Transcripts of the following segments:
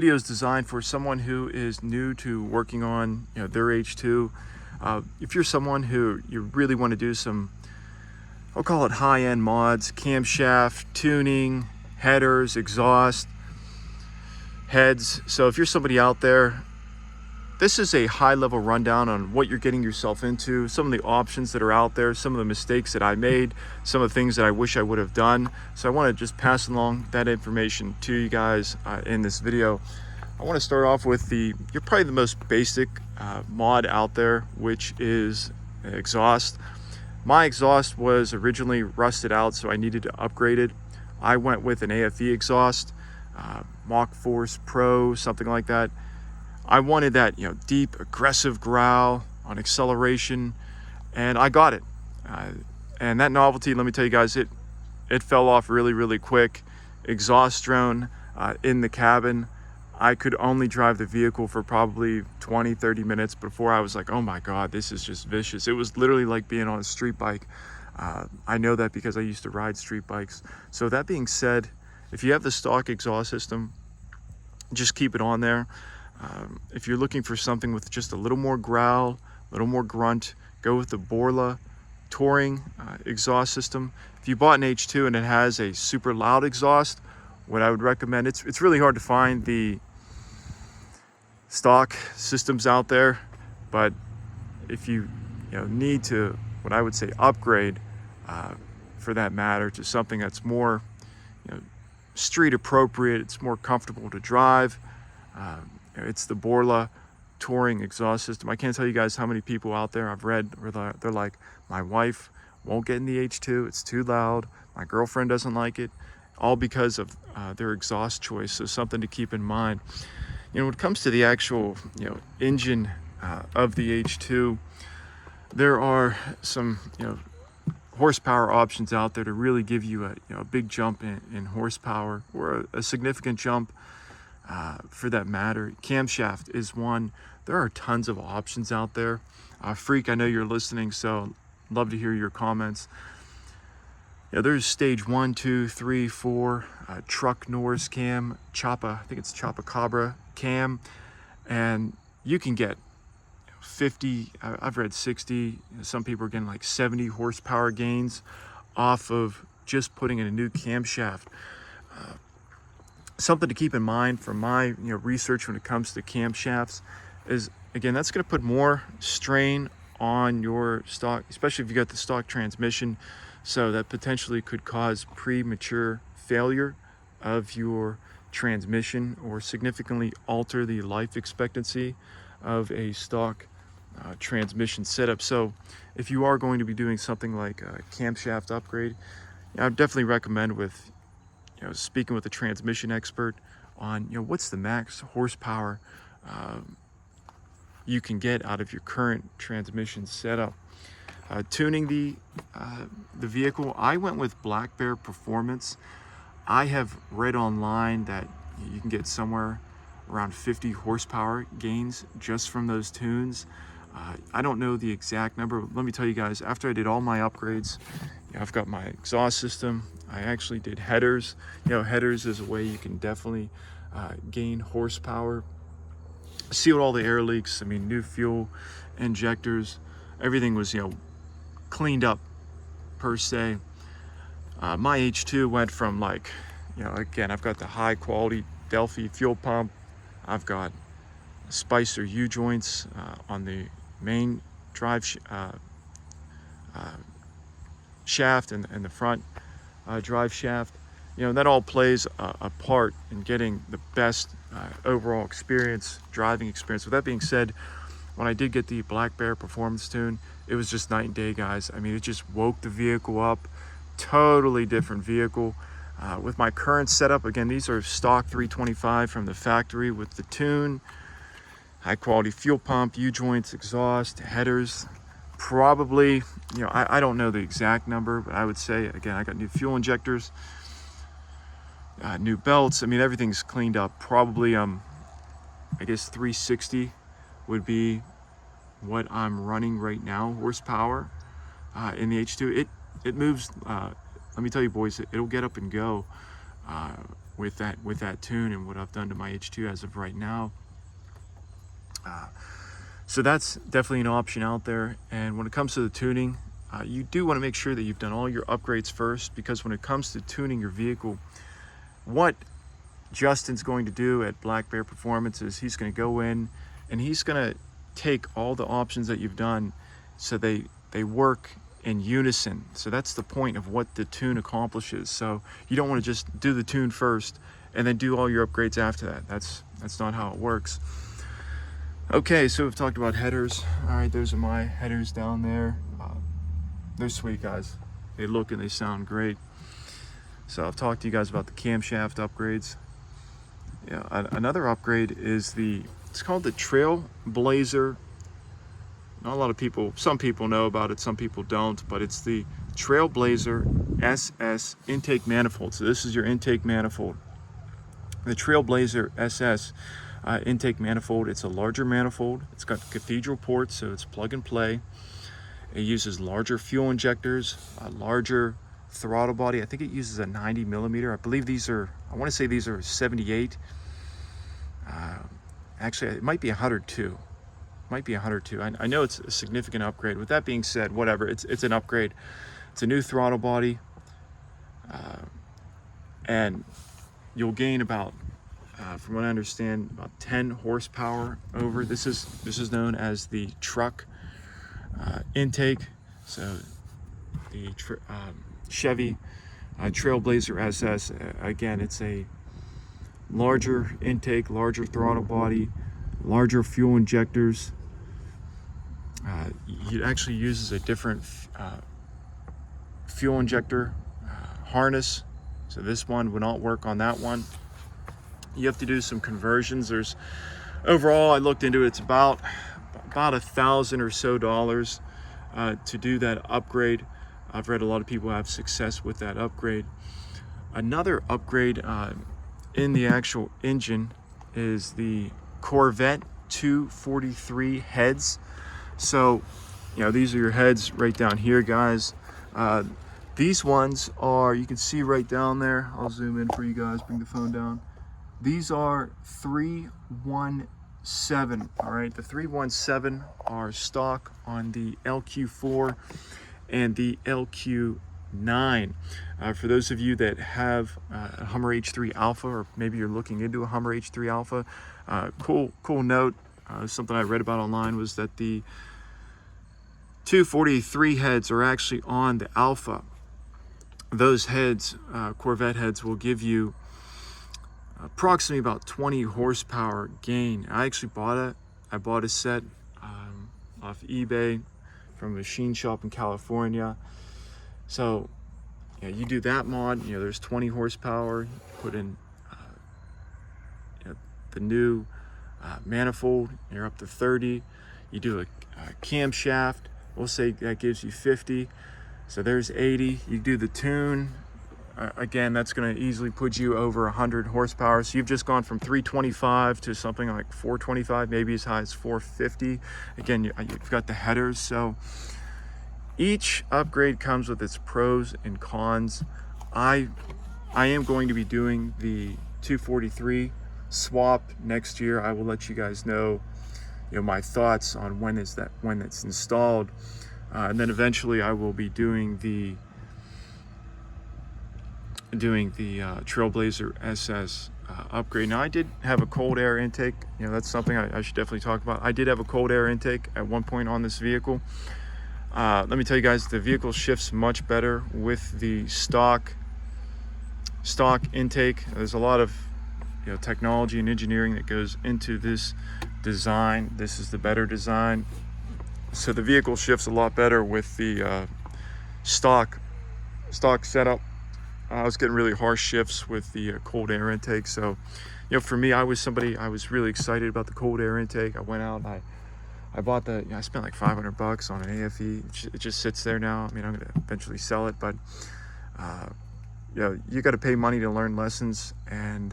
Video is designed for someone who is new to working on their H2. If you're someone who you really want to do some, I'll call it high-end mods, camshaft, tuning, headers, exhaust, heads. So if you're somebody out there, this is a high-level rundown on what you're getting yourself into, some of the options that are out there, some of the mistakes that I made, some of the things that I wish I would have done. So I want to just pass along that information to you guys in this video. I want to start off with you're probably the most basic mod out there, which is exhaust. My exhaust was originally rusted out, so I needed to upgrade it. I went with an AFE exhaust, Mach Force Pro, something like that. I wanted that, deep, aggressive growl on acceleration, and I got it. And that novelty, let me tell you guys, it fell off really, really quick. Exhaust drone in the cabin. I could only drive the vehicle for probably 20, 30 minutes before I was like, oh my God, this is just vicious. It was literally like being on a street bike. I know that because I used to ride street bikes. So that being said, if you have the stock exhaust system, just keep it on there. If you're looking for something with just a little more growl, a little more grunt, go with the Borla Touring exhaust system. If you bought an H2 and it has a super loud exhaust, what I would recommend, it's really hard to find the stock systems out there, but if you need to, what I would say, upgrade for that matter to something that's more street appropriate, it's more comfortable to drive. It's the Borla Touring exhaust system. I can't tell you guys how many people out there I've read where they're like, my wife won't get in the H2, it's too loud, my girlfriend doesn't like it, all because of their exhaust choice. So something to keep in mind. When it comes to the actual engine of the H2, there are some horsepower options out there to really give you a big jump in horsepower, or a significant jump for that matter. Camshaft is one. There are tons of options out there. Freak, I know you're listening, so love to hear your comments. There's stage 1, 2, 3, 4, truck Norris cam, Choppa, I think it's Choppa Cabra cam, and you can get 50, I've read 60, some people are getting like 70 horsepower gains off of just putting in a new camshaft. Something to keep in mind from my research when it comes to camshafts is, again, that's going to put more strain on your stock, especially if you got the stock transmission. So that potentially could cause premature failure of your transmission or significantly alter the life expectancy of a stock transmission setup. So if you are going to be doing something like a camshaft upgrade, I would definitely recommend with speaking with a transmission expert on what's the max horsepower you can get out of your current transmission setup. Tuning the vehicle, I went with Black Bear Performance. I have read online that you can get somewhere around 50 horsepower gains just from those tunes. I don't know the exact number. Let me tell you guys, after I did all my upgrades, I've got my exhaust system. I actually did headers. Headers is a way you can definitely gain horsepower. Sealed all the air leaks. I mean, new fuel injectors. Everything was, cleaned up per se. My H2 went from again, I've got the high quality Delphi fuel pump. I've got Spicer U-joints on the main drive shaft and the front drive shaft. That all plays a part in getting the best overall driving experience. With that being said, when I did get the Black Bear Performance tune, it was just night and day, guys. I mean, it just woke the vehicle up. Totally different vehicle. With my current setup, again, these are stock 325 from the factory with the tune, high quality fuel pump, U-joints, exhaust, headers. Probably, I don't know the exact number, but I would say, again, I got new fuel injectors, new belts. I mean, everything's cleaned up. Probably, I guess 360 would be what I'm running right now, horsepower in the H2. It moves, let me tell you boys, it'll get up and go with that tune and what I've done to my H2 as of right now. So that's definitely an option out there. And when it comes to the tuning, you do want to make sure that you've done all your upgrades first, because when it comes to tuning your vehicle, what Justin's going to do at Black Bear Performance is he's going to go in and he's going to take all the options that you've done so they work in unison. So that's the point of what the tune accomplishes. So you don't want to just do the tune first and then do all your upgrades after that. That's not how it works. Okay, so we've talked about headers. All right, those are my headers down there. They're sweet, guys. They look and they sound great. So I've talked to you guys about the camshaft upgrades. Yeah, another upgrade is it's called the Trailblazer. Not a lot of people, some people know about it, some people don't, but it's the Trailblazer SS intake manifold. So this is your intake manifold. The Trailblazer SS intake manifold, it's a larger manifold. It's got cathedral ports, so it's plug and play. It uses larger fuel injectors, a larger throttle body. I think it uses a 90 millimeter. I believe I want to say these are 78. Actually, it might be 102. Might be 102. I know it's a significant upgrade. With that being said, whatever, it's an upgrade. It's a new throttle body, and you'll gain about, from what I understand, about 10 horsepower over. This is known as the truck intake. So the Chevy Trailblazer SS, again, it's a larger intake, larger throttle body, larger fuel injectors. It actually uses a different fuel injector harness, so this one would not work on that one. You have to do some conversions. Overall, I looked into it, it's about $1,000 or so to do that upgrade. I've read a lot of people have success with that upgrade. Another upgrade in the actual engine is the Corvette 243 heads. So, these are your heads right down here, guys. These ones are, you can see right down there. I'll zoom in for you guys, bring the phone down. These are 317, all right? The 317 are stock on the LQ4 and the LQ9. For those of you that have a Hummer H3 Alpha, or maybe you're looking into a Hummer H3 Alpha, cool note, something I read about online was that the 243 heads are actually on the Alpha. Those heads, Corvette heads, will give you approximately about 20 horsepower gain. I actually bought a set off eBay from a machine shop in California. So you do that mod, there's 20 horsepower. You put in the new manifold, you're up to 30. You do a camshaft, we'll say that gives you 50. So there's 80. You do the tune, again, that's going to easily put you over 100 horsepower. So you've just gone from 325 to something like 425, maybe as high as 450. Again, you've got the headers. So each upgrade comes with its pros and cons. I am going to be doing the 243 swap next year. I will let you guys know, my thoughts on when it's installed, and then eventually I will be doing the Trailblazer SS upgrade. Now, I did have a cold air intake. That's something I should definitely talk about. I did have a cold air intake at one point on this vehicle. Let me tell you guys, the vehicle shifts much better with the stock intake. There's a lot of technology and engineering that goes into this design. This is the better design. So the vehicle shifts a lot better with the stock setup. I was getting really harsh shifts with the cold air intake. So, for me, I was really excited about the cold air intake. I went out and I bought I spent like $500 on an AFE. It just sits there now. I mean, I'm gonna eventually sell it, but you got to pay money to learn lessons, and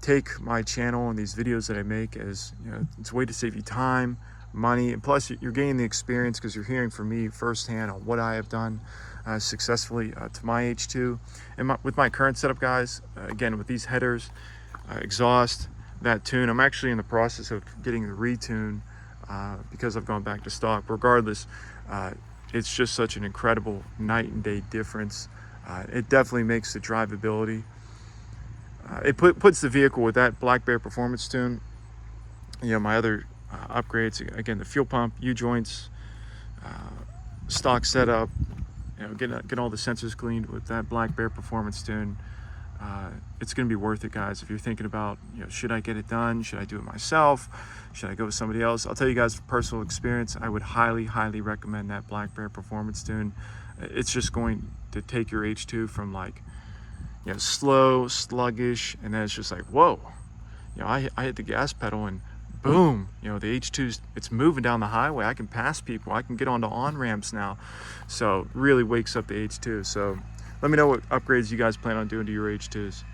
take my channel and these videos that I make as it's a way to save you time, money, and plus you're gaining the experience because you're hearing from me firsthand on what I have done successfully to my H2. And with my current setup, guys, again, with these headers, exhaust, that tune, I'm actually in the process of getting the retune because I've gone back to stock. Regardless, it's just such an incredible night and day difference. It definitely makes the drivability. It puts the vehicle with that Black Bear performance tune. You know, my other upgrades, again, the fuel pump, U-joints, stock setup, you know, getting all the sensors cleaned with that Black Bear performance tune. It's going to be worth it, guys. If you're thinking about, you know, should I get it done? Should I do it myself? Should I go with somebody else? I'll tell you guys from personal experience, I would highly, highly recommend that Black Bear performance tune. It's just going to take your H2 from like, you know, slow, sluggish, and then it's just like, whoa, you know, I hit the gas pedal and boom, you know, the H2's, it's moving down the highway. I can pass people. I can get onto on-ramps now. So really wakes up the H2. So let me know what upgrades you guys plan on doing to your H2s.